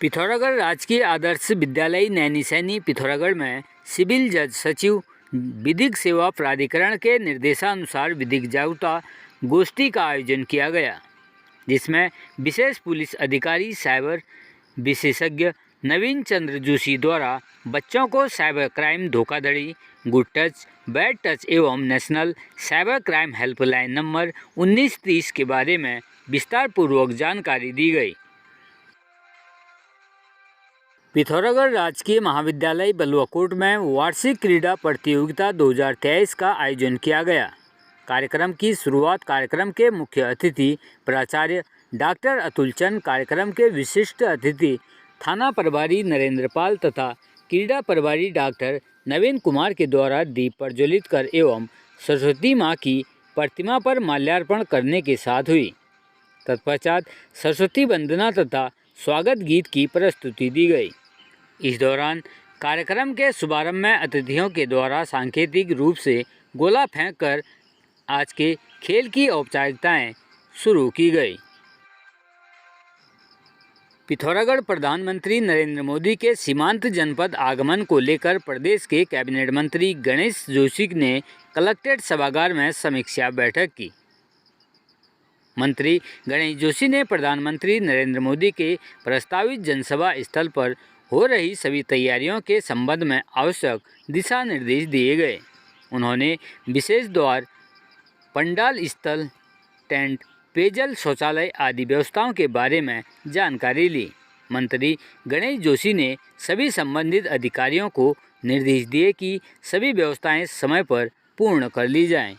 पिथौरागढ़ राजकीय आदर्श विद्यालय नैनीसैनी पिथौरागढ़ में सिविल जज सचिव विधिक सेवा प्राधिकरण के निर्देशानुसार विधिक जागरूकता गोष्ठी का आयोजन किया गया, जिसमें विशेष पुलिस अधिकारी साइबर विशेषज्ञ नवीन चंद्र जोशी द्वारा बच्चों को साइबर क्राइम, धोखाधड़ी, गुड टच, बैड टच एवं national cyber crime helpline number 1930 के बारे में विस्तार पूर्वक जानकारी दी गई। पिथौरागढ़ राजकीय महाविद्यालय बलुआकोट में वार्षिक क्रीड़ा प्रतियोगिता 2023 का आयोजन किया गया। कार्यक्रम की शुरुआत कार्यक्रम के मुख्य अतिथि प्राचार्य डॉक्टर अतुल चंद, कार्यक्रम के विशिष्ट अतिथि थाना प्रभारी नरेंद्र पाल तथा क्रीड़ा प्रभारी डॉक्टर नवीन कुमार के द्वारा दीप प्रज्वलित कर एवं सरस्वती माँ की प्रतिमा पर माल्यार्पण करने के साथ हुई। तत्पश्चात सरस्वती वंदना तथा स्वागत गीत की प्रस्तुति दी गई। इस दौरान कार्यक्रम के शुभारंभ में अतिथियों के द्वारा सांकेतिक रूप से गोला फेंक कर आज के खेल की औपचारिकताएं शुरू की गई। पिथौरागढ़ प्रधानमंत्री नरेंद्र मोदी के सीमांत जनपद आगमन को लेकर प्रदेश के कैबिनेट मंत्री गणेश जोशी ने कलेक्ट्रेट सभागार में समीक्षा बैठक की। मंत्री गणेश जोशी ने प्रधानमंत्री नरेंद्र मोदी के प्रस्तावित जनसभा स्थल पर हो रही सभी तैयारियों के संबंध में आवश्यक दिशा निर्देश दिए गए। उन्होंने विशेष द्वार, पंडाल स्थल, टेंट, पेयजल, शौचालय आदि व्यवस्थाओं के बारे में जानकारी ली। मंत्री गणेश जोशी ने सभी संबंधित अधिकारियों को निर्देश दिए कि सभी व्यवस्थाएं समय पर पूर्ण कर ली जाएं।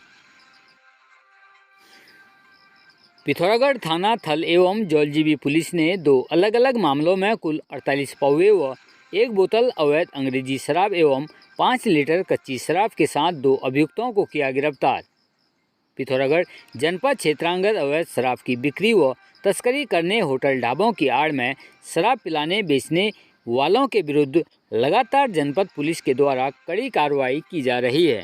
पिथौरागढ़ थाना थल एवं जौलजीबी पुलिस ने 2 अलग अलग मामलों में कुल 48 पौवे व 1 बोतल अवैध अंग्रेजी शराब एवं 5 लीटर कच्ची शराब के साथ 2 अभियुक्तों को किया गिरफ्तार। पिथौरागढ़ जनपद क्षेत्रांतर्गत अवैध शराब की बिक्री व तस्करी करने, होटल ढाबों की आड़ में शराब पिलाने बेचने वालों के विरुद्ध लगातार जनपद पुलिस के द्वारा कड़ी कार्रवाई की जा रही है।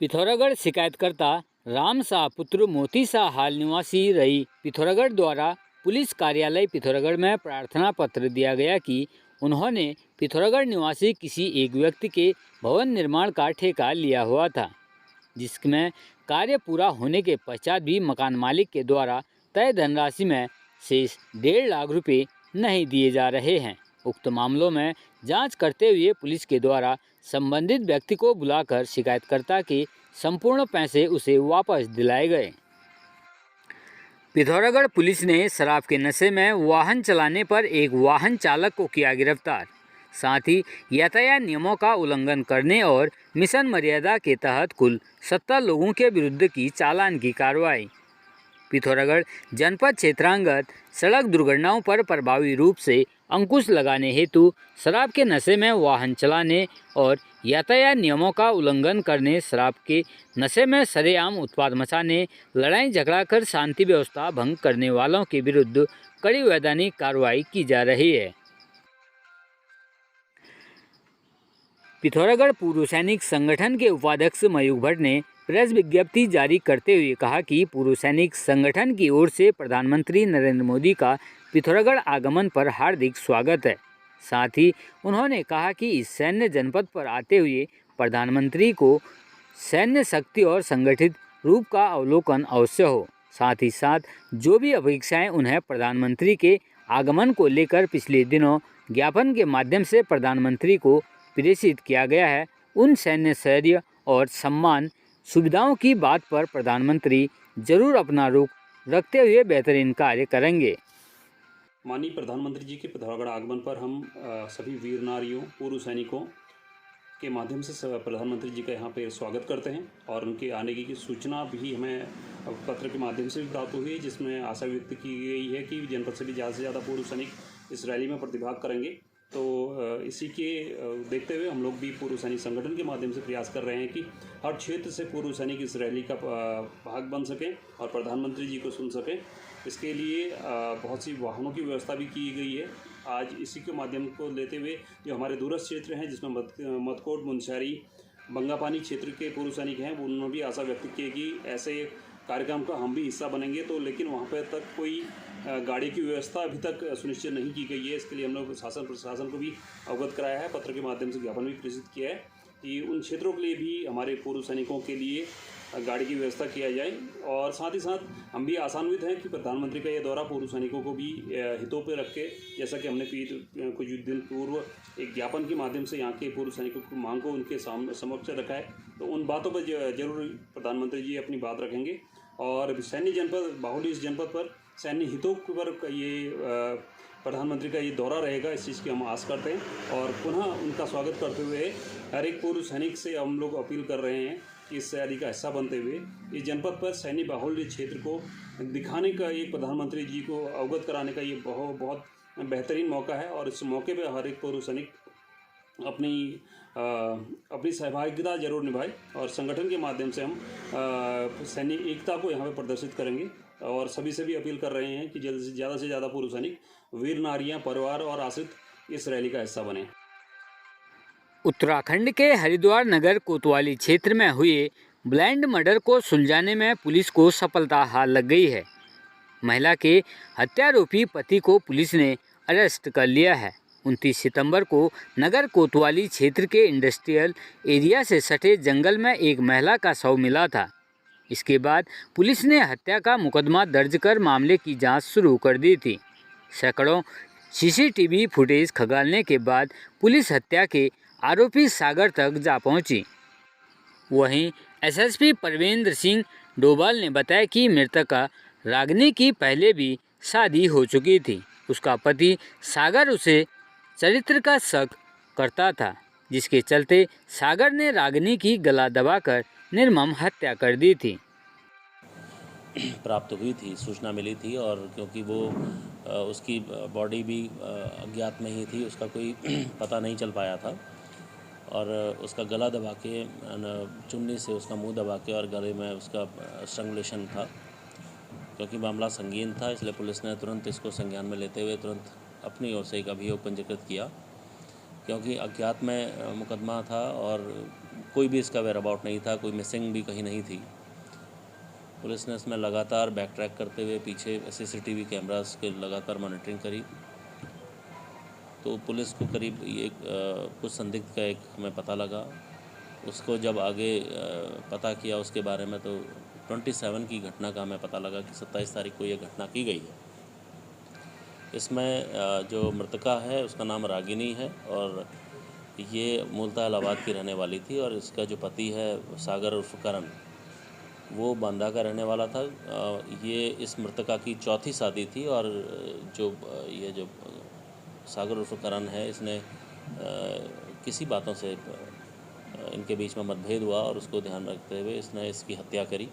पिथौरागढ़ शिकायतकर्ता राम शाह पुत्र मोती शाह हाल निवासी रही पिथौरागढ़ द्वारा पुलिस कार्यालय पिथौरागढ़ में प्रार्थना पत्र दिया गया कि उन्होंने पिथौरागढ़ निवासी किसी एक व्यक्ति के भवन निर्माण का ठेका लिया हुआ था, जिसमें कार्य पूरा होने के पश्चात भी मकान मालिक के द्वारा तय धनराशि में शेष 1.5 लाख रुपये नहीं दिए जा रहे हैं। उक्त मामलों में जांच करते हुए पुलिस के द्वारा संबंधित व्यक्ति को बुलाकर शिकायतकर्ता के संपूर्ण पैसे उसे वापस दिलाए गए। पिथौरागढ़ पुलिस ने शराब के नशे में वाहन चलाने पर एक वाहन चालक को किया गिरफ्तार। साथ ही यातायात नियमों का उल्लंघन करने और मिशन मर्यादा के तहत कुल 70 लोगों के विरुद्ध की चालान की कार्रवाई। पिथौरागढ़ जनपद क्षेत्रांतर्गत सड़क दुर्घटनाओं पर प्रभावी रूप से अंकुश लगाने हेतु शराब के नशे में वाहन चलाने और यातायात नियमों का उल्लंघन करने, शराब के नशे में सरेआम उत्पात मचाने, लड़ाई झगड़ा कर शांति व्यवस्था भंग करने वालों के विरुद्ध कड़ी वैधानिक कार्रवाई की जा रही है। पिथौरागढ़ पूर्व सैनिक संगठन के उपाध्यक्ष मयूख भट्ट ने प्रेस विज्ञप्ति जारी करते हुए कहा कि पूर्व सैनिक संगठन की ओर से प्रधानमंत्री नरेंद्र मोदी का पिथौरागढ़ आगमन पर हार्दिक स्वागत है। साथ ही उन्होंने कहा कि इस सैन्य जनपद पर आते हुए प्रधानमंत्री को सैन्य शक्ति और संगठित रूप का अवलोकन अवश्य हो। साथ ही साथ जो भी अपेक्षाएं उन्हें प्रधानमंत्री के आगमन को लेकर पिछले दिनों ज्ञापन के माध्यम से प्रधानमंत्री को प्रेषित किया गया है, उन सैन्य शौर्य और सम्मान सुविधाओं की बात पर प्रधानमंत्री जरूर अपना रुख रखते हुए बेहतरीन कार्य करेंगे। माननीय प्रधानमंत्री जी के पिथौरागढ़ आगमन पर हम सभी वीर नारियों, पूर्व सैनिकों के माध्यम से प्रधानमंत्री जी का यहाँ पे स्वागत करते हैं और उनके आने की सूचना भी हमें पत्र के माध्यम से भी प्राप्त हुई है, जिसमें आशा व्यक्त की गई है कि जनपद से भी ज़्यादा से ज़्यादा पूर्व सैनिक इस रैली में प्रतिभाग करेंगे। तो इसी के देखते हुए हम लोग भी पूर्व सैनिक संगठन के माध्यम से प्रयास कर रहे हैं कि हर क्षेत्र से पूर्व सैनिक इस रैली का भाग बन सकें और प्रधानमंत्री जी को सुन सकें। इसके लिए बहुत सी वाहनों की व्यवस्था भी की गई है। आज इसी के माध्यम को लेते हुए जो हमारे दूरस्थ क्षेत्र हैं, जिसमें मदकोट, मुनस्यारी, बंगापानी क्षेत्र के पूर्व सैनिक हैं, उन्होंने भी आशा व्यक्त की कि ऐसे कार्यक्रम का हम भी हिस्सा बनेंगे। तो लेकिन वहाँ पर तक कोई गाड़ी की व्यवस्था अभी तक सुनिश्चित नहीं की गई है। इसके लिए हम लोग शासन प्रशासन को भी अवगत कराया है, पत्र के माध्यम से ज्ञापन भी प्रेषित किया है कि उन क्षेत्रों के लिए भी हमारे पूर्व सैनिकों के लिए गाड़ी की व्यवस्था किया जाए। और साथ ही साथ हम भी आशान्वित हैं कि प्रधानमंत्री का ये दौरा पूर्व सैनिकों को भी हितों पे रख के, जैसा कि हमने कुछ दिन पूर्व एक ज्ञापन के माध्यम से यहाँ के पूर्व सैनिकों की मांग को उनके समक्ष रखा है, तो उन बातों पर जरूर प्रधानमंत्री जी अपनी बात रखेंगे। और सैन्य जनपद बाहुल्य इस जनपद पर सैन्य हितों पर ये प्रधानमंत्री का ये दौरा रहेगा, इस चीज़ की हम आस करते हैं। और पुनः उनका स्वागत करते हुए हर एक पूर्व सैनिक से हम लोग अपील कर रहे हैं कि इस तैयारी का हिस्सा बनते हुए इस जनपद पर सैन्य बाहुल्य क्षेत्र को दिखाने का, एक प्रधानमंत्री जी को अवगत कराने का ये बहुत बेहतरीन मौका है। और इस मौके पर हर एक पूर्व सैनिक अपनी सहभागिता जरूर निभाए और संगठन के माध्यम से हम सैन्य एकता को यहाँ पे प्रदर्शित करेंगे। और सभी से भी अपील कर रहे हैं कि जल्द से ज़्यादा पूर्व सैनिक, वीर नारियां, परिवार और आश्रित इस रैली का हिस्सा बने। उत्तराखंड के हरिद्वार नगर कोतवाली क्षेत्र में हुए ब्लाइंड मर्डर को सुलझाने में पुलिस को सफलता हाथ लग गई है। महिला के हत्यारोपी पति को पुलिस ने अरेस्ट कर लिया है। 29 सितंबर को नगर कोतवाली क्षेत्र के इंडस्ट्रियल एरिया से सटे जंगल में एक महिला का शव मिला था। इसके बाद पुलिस ने हत्या का मुकदमा दर्ज कर मामले की जांच शुरू कर दी थी। सैकड़ों सीसीटीवी फुटेज खंगालने के बाद पुलिस हत्या के आरोपी सागर तक जा पहुंची। वहीं एसएसपी परवेंद्र सिंह डोभाल ने बताया कि मृतका रागिनी की पहले भी शादी हो चुकी थी। उसका पति सागर उसे चरित्र का शक करता था, जिसके चलते सागर ने रागिनी की गला दबाकर निर्मम हत्या कर दी थी। प्राप्त हुई थी, सूचना मिली थी, और क्योंकि वो उसकी बॉडी भी अज्ञात में ही थी, उसका कोई पता नहीं चल पाया था, और उसका गला दबा के, चुन्नी से उसका मुंह दबा के और गले में उसका स्ट्रंगुलेशन था। क्योंकि मामला संगीन था, इसलिए पुलिस ने तुरंत इसको संज्ञान में लेते हुए तुरंत अपनी ओर से एक अभियोग पंजीकृत किया। क्योंकि अज्ञात में मुकदमा था और कोई भी इसका वेयर अबाउट नहीं था, कोई मिसिंग भी कहीं नहीं थी। पुलिस ने इसमें लगातार बैक ट्रैक करते हुए पीछे सीसीटीवी कैमरास के लगातार मॉनिटरिंग करी। तो पुलिस को करीब ये कुछ संदिग्ध का एक हमें पता लगा। उसको जब आगे पता किया उसके बारे में, तो 27 की घटना का हमें पता लगा कि 27 तारीख को ये घटना की गई है। इसमें जो मृतका है उसका नाम रागिनी है, और ये मूलतः इलाहाबाद की रहने वाली थी, और इसका जो पति है सागर उर्फ करण, वो बांदा का रहने वाला था। ये इस मृतका की चौथी शादी थी, और जो सागर उर्फ करण है, इसने किसी बातों से इनके बीच में मतभेद हुआ और उसको ध्यान में रखते हुए इसने इसकी हत्या करी।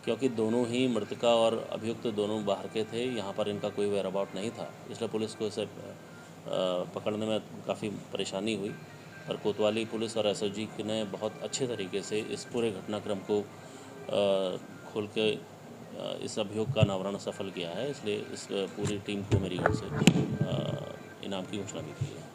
क्योंकि दोनों ही मृतका और अभियुक्त दोनों बाहर के थे, यहाँ पर इनका कोई वेयर अबाउट नहीं था, इसलिए पुलिस को इसे पकड़ने में काफ़ी परेशानी हुई। पर कोतवाली पुलिस और एसओजी ने बहुत अच्छे तरीके से इस पूरे घटनाक्रम को खोल के इस अभियोग का अनावरण सफल किया है। इसलिए इस पूरी टीम को मेरी ओर से इनाम की घोषणा भी की है।